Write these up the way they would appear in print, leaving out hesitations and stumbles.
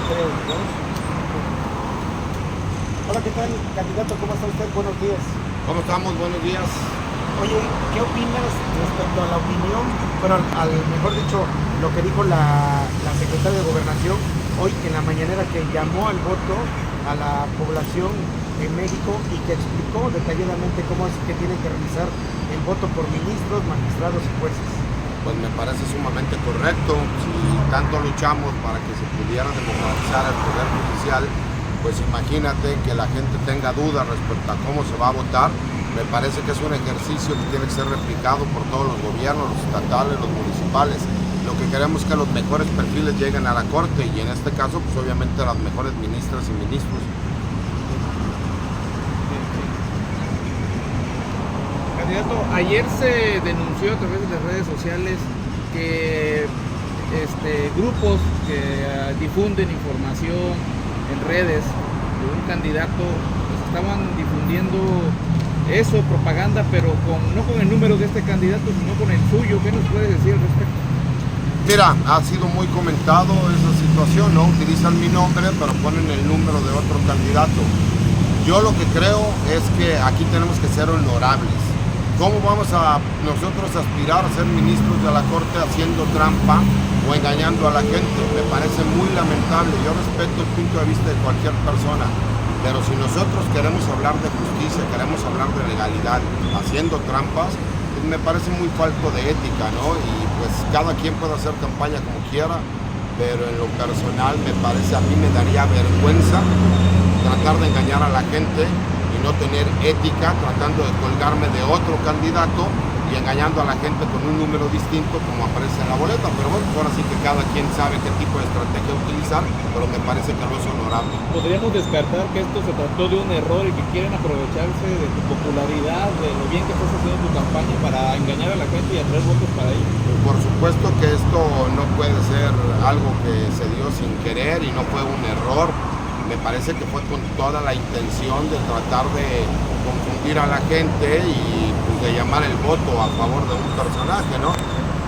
3, 2. Hola, ¿qué tal, candidato? ¿Cómo está usted? Buenos días. ¿Cómo estamos? Buenos días. Oye, ¿qué opinas respecto a la opinión, bueno, al mejor dicho, lo que dijo la secretaria de Gobernación hoy en la mañanera, que llamó al voto a la población en México y que explicó detalladamente cómo es que tienen que realizar el voto por ministros, magistrados y jueces? Pues me parece sumamente correcto. Si tanto luchamos para que se pudiera democratizar el poder judicial, pues imagínate que la gente tenga dudas respecto a cómo se va a votar. Me parece que es un ejercicio que tiene que ser replicado por todos los gobiernos, los estatales, los municipales. Lo que queremos es que los mejores perfiles lleguen a la Corte y en este caso, pues obviamente las mejores ministras y ministros. Candidato, ayer se denunció a través de las redes sociales que grupos que difunden información en redes de un candidato pues, estaban difundiendo eso, propaganda, pero no con el número de este candidato, sino con el suyo. ¿Qué nos puedes decir al respecto? Mira, ha sido muy comentado esa situación, ¿no? Utilizan mi nombre, pero ponen el número de otro candidato. Yo lo que creo es que aquí tenemos que ser honorables. ¿Cómo vamos a nosotros aspirar a ser ministros de la Corte haciendo trampa o engañando a la gente? Me parece muy lamentable. Yo respeto el punto de vista de cualquier persona, pero si nosotros queremos hablar de justicia, queremos hablar de legalidad, haciendo trampas, pues me parece muy falto de ética, ¿no? Y pues cada quien puede hacer campaña como quiera, pero en lo personal me parece, a mí me daría vergüenza tratar de engañar a la gente y no tener ética, tratando de colgarme de otro candidato y engañando a la gente con un número distinto como aparece en la boleta. Pero bueno, ahora sí que cada quien sabe qué tipo de estrategia utilizar, pero me parece que no es honorable. ¿Podríamos descartar que esto se trató de un error y que quieren aprovecharse de tu popularidad, de lo bien que estás haciendo tu campaña para engañar a la gente y atraer votos para ellos? Por supuesto que esto no puede ser algo que se dio sin querer y no fue un error. Me parece que fue con toda la intención de tratar de confundir a la gente y pues, de llamar el voto a favor de un personaje, ¿no?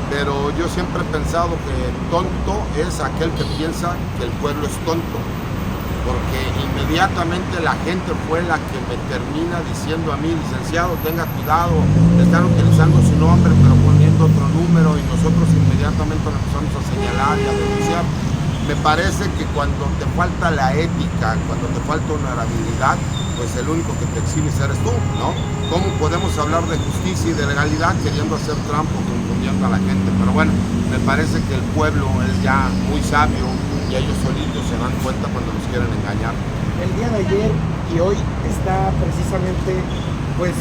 Pero yo siempre he pensado que tonto es aquel que piensa que el pueblo es tonto, porque inmediatamente la gente fue la que me termina diciendo a mí, licenciado, tenga cuidado, están utilizando su nombre pero poniendo otro número, y nosotros inmediatamente lo empezamos a señalar y a denunciar. Me parece que cuando te falta la ética, cuando te falta honorabilidad, pues el único que te exhibes eres tú, ¿no? ¿Cómo podemos hablar de justicia y de legalidad queriendo hacer trampa o confundiendo a la gente? Pero bueno, me parece que el pueblo es ya muy sabio y ellos solitos se dan cuenta cuando los quieren engañar. El día de ayer y hoy está precisamente, pues,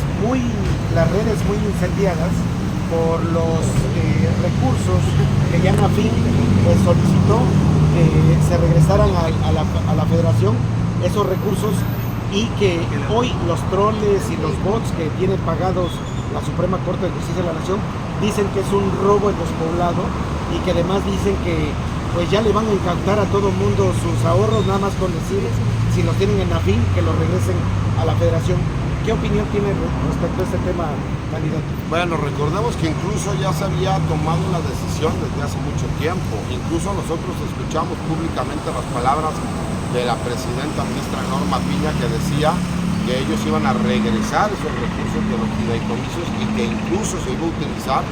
las redes muy incendiadas por los recursos que ya Nafin pues, solicitó que se regresaran a la federación esos recursos, y que hoy los troles y los bots que tienen pagados la Suprema Corte de Justicia de la Nación dicen que es un robo en despoblado, y que además dicen que pues ya le van a incautar a todo el mundo sus ahorros, nada más con decirles, si los tienen en Nafin, que los regresen a la federación. ¿Qué opinión tiene respecto a este tema, candidato? Bueno, recordemos que incluso ya se había tomado una decisión desde hace mucho tiempo. Incluso nosotros escuchamos públicamente las palabras de la presidenta ministra Norma Piña, que decía que ellos iban a regresar esos recursos de los fideicomisos y que incluso se iba a utilizar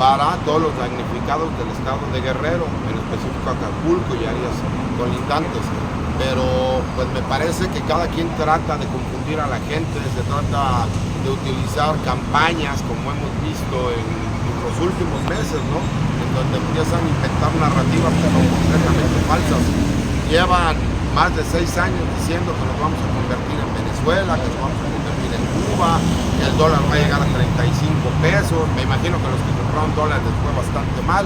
para todos los damnificados del estado de Guerrero, en específico Acapulco y áreas colindantes. Pero pues me parece que cada quien trata de confundir a la gente, se trata de utilizar campañas como hemos visto en los últimos meses, ¿no? En donde empiezan a inventar narrativas que son completamente falsas. Llevan más de 6 años diciendo que nos vamos a convertir en Venezuela, que nos vamos a convertir en Cuba, que el dólar va a llegar a 35 pesos. Me imagino que los que compraron dólares les fue bastante mal.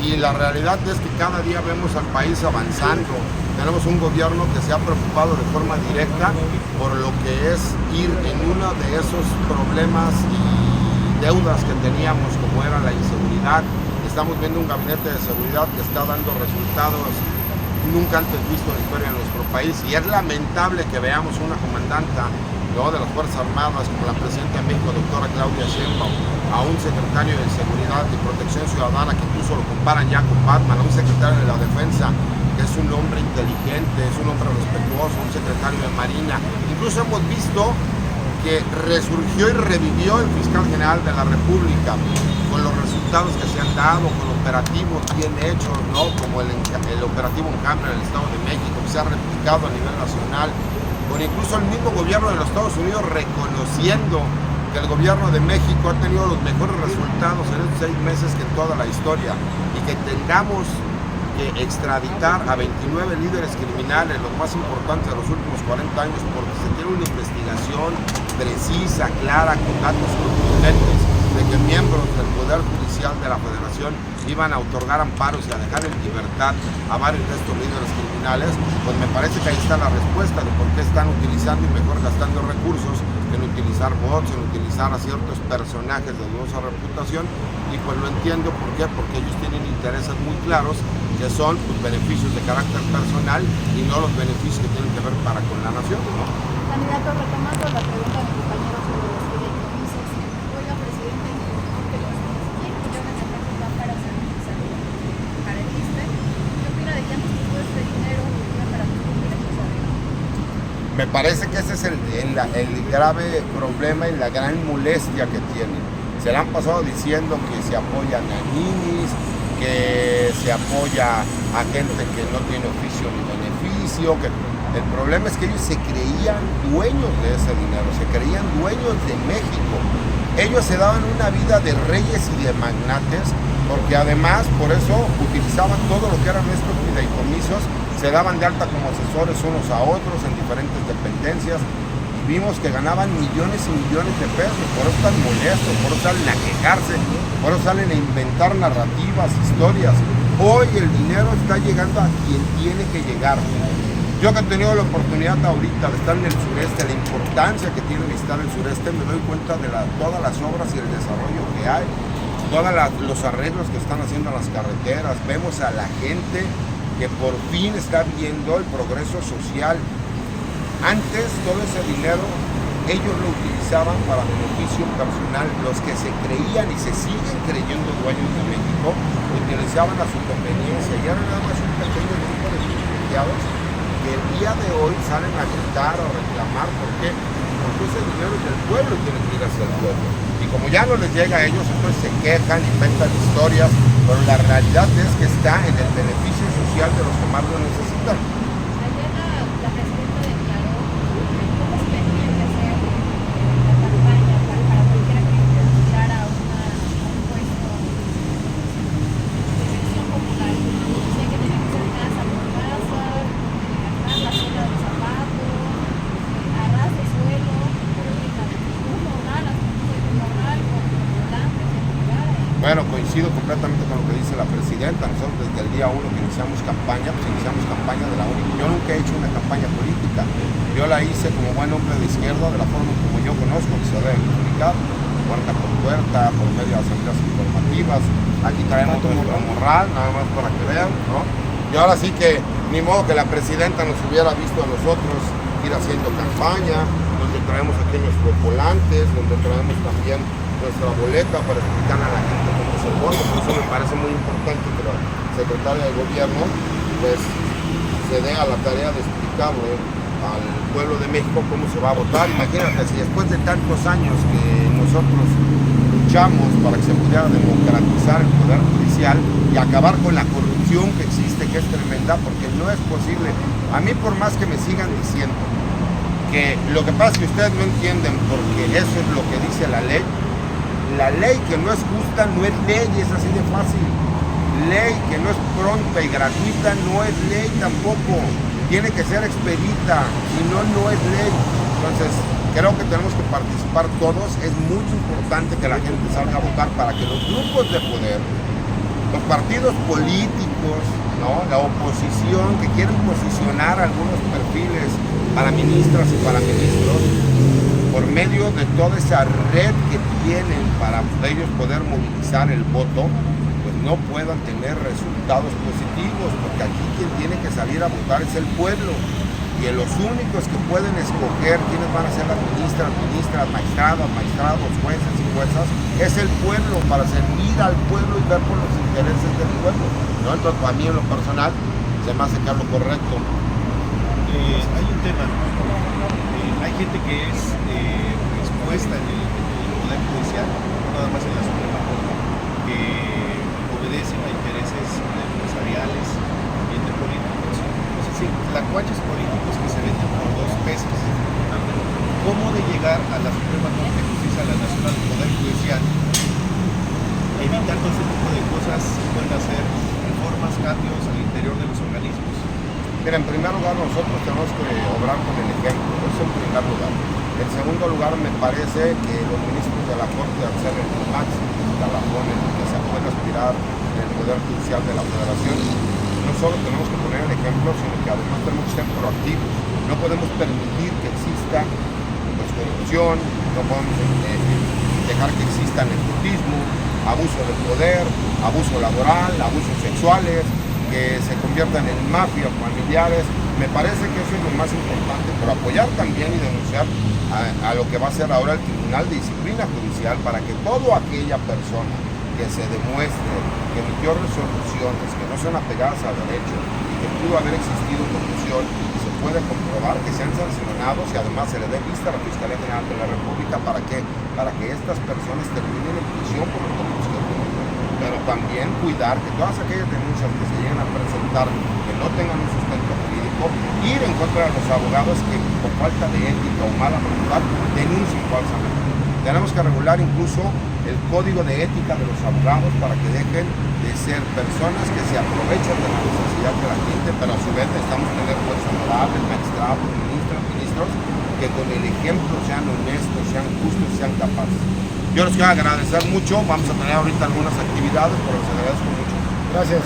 Y la realidad es que cada día vemos al país avanzando. Tenemos un gobierno que se ha preocupado de forma directa por lo que es ir en uno de esos problemas y deudas que teníamos, como era la inseguridad. Estamos viendo un gabinete de seguridad que está dando resultados nunca antes visto en la historia de nuestro país, y es lamentable que veamos una comandanta, ¿no?, de las Fuerzas Armadas como la presidenta de México, doctora Claudia Sheinbaum, a un secretario de Seguridad y Protección Ciudadana que incluso lo comparan ya con Batman, a un secretario de la Defensa que es un hombre inteligente, nómina. Incluso hemos visto que resurgió y revivió el fiscal general de la República con los resultados que se han dado, con operativos bien hechos, ¿no? Como el operativo Enjambre en el Estado de México, que se ha replicado a nivel nacional, con incluso el mismo gobierno de los Estados Unidos reconociendo que el gobierno de México ha tenido los mejores resultados en estos 6 meses que en toda la historia, y que tengamos que extraditar a 29 líderes criminales, los más importantes de los últimos 40 años, porque se tiene una investigación precisa, clara, con datos contundentes de que miembros del Poder Judicial de la Federación iban a otorgar amparos y a dejar en libertad a varios de estos líderes criminales. Pues me parece que ahí está la respuesta de por qué están utilizando y mejor gastando recursos en utilizar bots, en utilizar a ciertos personajes de dudosa reputación. Y pues lo entiendo, ¿por qué? Porque ellos tienen intereses muy claros, que son pues, beneficios de carácter personal y no los beneficios que tienen que ver para con la nación, ¿no? Candidato, retomando la pregunta de mi compañero sobre los fideicomisos, oiga, presidente, que los 100 millones de pesos van para salud, para el ISSSTE, ¿qué opina de que antes todo este dinero iba para los derechos arriba? Me parece que ese es el grave problema y la gran molestia que tienen. Se le han pasado diciendo que se apoyan a ninis, que se apoya a gente que no tiene oficio ni beneficio, que el problema es que ellos se creían dueños de ese dinero, se creían dueños de México. Ellos se daban una vida de reyes y de magnates, porque además por eso utilizaban todo lo que eran estos fideicomisos, se daban de alta como asesores unos a otros en diferentes dependencias, y vimos que ganaban millones y millones de pesos. Por eso están molestos, por eso salen a quejarse, por eso salen a inventar narrativas, historias. Hoy el dinero está llegando a quien tiene que llegar. Yo que he tenido la oportunidad ahorita de estar en el sureste, la importancia que tiene visitar el sureste, me doy cuenta de todas las obras y el desarrollo que hay, todos los arreglos que están haciendo en las carreteras. Vemos a la gente que por fin está viendo el progreso social. Antes todo ese dinero ellos lo utilizaban para beneficio personal. Los que se creían y se siguen creyendo dueños de México lo utilizaban a su conveniencia, y ahora nada más un pequeño grupo de privilegiados que el día de hoy salen a gritar o reclamar. ¿Por qué? Porque ese dinero es del pueblo y tiene que ir hacia el pueblo. Y como ya no les llega a ellos, entonces se quejan, inventan historias, pero la realidad es que está en el beneficio social de los que más lo necesitan. Ayer la presidenta declaró cómo se tenía que hacer la campaña para cualquiera que aspirara a un puesto de elección popular. Decía que tenía que ser casa por casa, gastar la suela de zapatos, a ras de suelo, un morral, con volantes en lugar. Bueno, coincido completamente con lo que dice la presidenta. Nosotros desde el día 1 que iniciamos campaña, pues iniciamos campaña de la única. Yo nunca he hecho una campaña política. Yo la hice como buen hombre de izquierda, de la forma como yo conozco que se debe comunicar, puerta por puerta, por medio de asambleas informativas. Aquí traemos nuestro morral, nada más para que vean, ¿no? Y ahora sí que, ni modo que la presidenta nos hubiera visto a nosotros ir haciendo campaña, donde traemos aquí nuestros volantes, donde traemos también nuestra boleta para explicar a la gente cómo se vota. Por eso me parece muy importante que la secretaria de gobierno pues se dé a la tarea de explicarle al pueblo de México cómo se va a votar. Imagínate, si después de tantos años que nosotros luchamos para que se pudiera democratizar el poder judicial y acabar con la corrupción que existe, que es tremenda, porque no es posible. A mí, por más que me sigan diciendo que lo que pasa es que ustedes no entienden, porque eso es lo que dice la ley que no es justa no es ley, es así de fácil. Ley que no es pronta y gratuita no es ley tampoco, tiene que ser expedita, si no, no es ley. Entonces creo que tenemos que participar todos. Es muy importante que la gente salga a votar para que los grupos de poder, los partidos políticos, ¿no?, la oposición que quieren posicionar algunos perfiles para ministras y para ministros, por medio de toda esa red que tienen para ellos poder movilizar el voto, pues no puedan tener resultados positivos, porque aquí quien tiene que salir a votar es el pueblo, y los únicos que pueden escoger quiénes van a ser las ministras, magistrados, jueces y juezas, es el pueblo, para servir al pueblo y ver por los intereses del pueblo, ¿no? Entonces, para mí en lo personal se me hace que es lo correcto. hay un tema, ¿no? Hay gente que es puesta en el Poder Judicial, no nada más en la Suprema Corte, que obedecen a intereses empresariales, también de políticos. Es decir, tlacuaches políticos que se venden por 2 pesos. ¿Cómo de llegar a la Suprema Corte de Justicia de la Nación, al Poder Judicial, evitar todo ese tipo de cosas? Pueden hacer reformas, cambios al interior de los organismos. Mira, en primer lugar nosotros tenemos que obrar con el ejemplo, eso en primer lugar. En segundo lugar, me parece que los ministros de la Corte, al ser el máximo escalafón en el que se puede aspirar en el Poder Judicial de la Federación, no solo tenemos que poner el ejemplo, sino que además tenemos que ser proactivos. No podemos permitir que exista corrupción, no podemos dejar que exista nepotismo, abuso de poder, abuso laboral, abusos sexuales, que se conviertan en mafias familiares. Me parece que eso es lo más importante, pero apoyar también y denunciar a lo que va a ser ahora el Tribunal de Disciplina Judicial, para que toda aquella persona que se demuestre que emitió resoluciones que no son apegadas a derecho y que pudo haber existido corrupción, se puede comprobar que sean sancionados y además se le dé vista a la Fiscalía General de la República. ¿Para qué? Para que estas personas terminen en prisión por los delitos que cometen. Pero también cuidar que todas aquellas denuncias que se lleguen a presentar que no tengan un sustento jurídico, ir en contra de los abogados que por falta de ética o mala voluntad denuncien falsamente. Tenemos que regular incluso el código de ética de los abogados para que dejen de ser personas que se aprovechan de la necesidad de la gente, pero a su vez necesitamos tener jueces honorables, magistrados, ministros, que con el ejemplo sean honestos, sean justos, sean capaces. Yo les quiero agradecer mucho, vamos a tener ahorita algunas actividades, pero les agradezco mucho. Gracias.